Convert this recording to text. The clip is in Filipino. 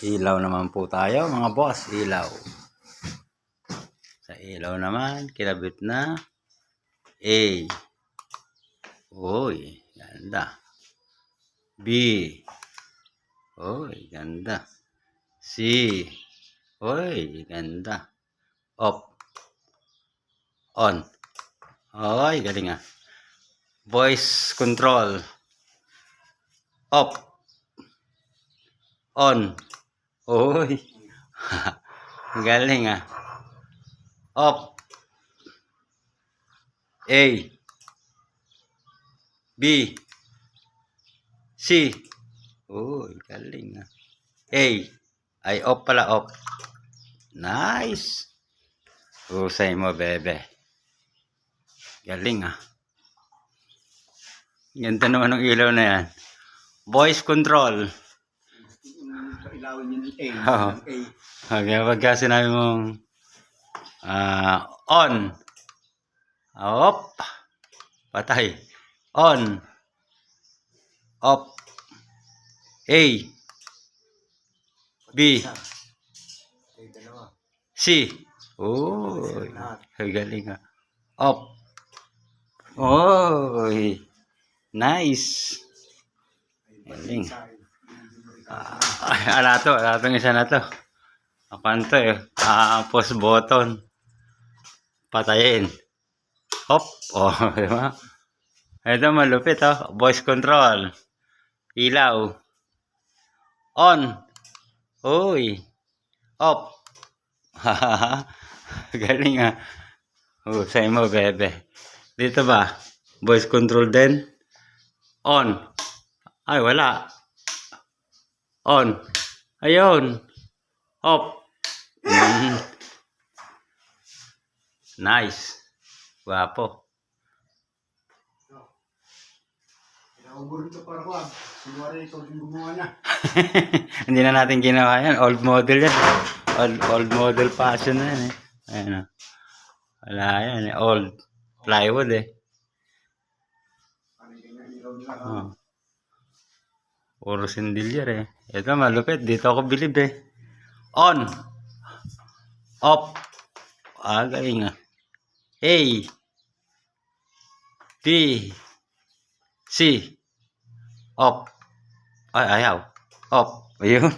Ilaw naman po tayo mga boss, ilaw. Sa ilaw naman, kinabit na A. Uy, ganda. B. Uy, ganda. C. Uy, ganda. Off. On. Uy, galing ah. Voice control. Off. On. Uy. Galing ah. Off. A. B. C. Uy, galing ah. A. Ay, off pala, off. Nice. Husay mo, bebe. Galing ah. Ganda naman ng ilaw na yan. Voice control. Ilawin yun A. Oo. Okay, pagka sinabi mong on. Off. Patay. On. Off. A. B. C. Oh, galing ah. Off. Oh, nice. Galing. Alatong isa na to. Apan to eh. Post button. Patayin. Hop. Oh, diba? Ito malupit oh. Voice control. Ilaw. On. Uy. Off. Galing ah. Say mo, bebe. Dito ba? Voice control din? On. Ay, wala. On. Ayun. Off. Nice. Guwapo. Inauburo ito para ba? Siguro ito yung gumawa niya. Hindi na natin ginawa yan. Old model yan. Old model fashion na yan eh. Ayan o. Wala yan eh. Old plywood eh. Oh. Puro sindilyar eh. Ito malupit. Dito ako bilib eh. On. Off. Galing ah. A. B. C. Off. Ay, ayaw. Off. Ayun.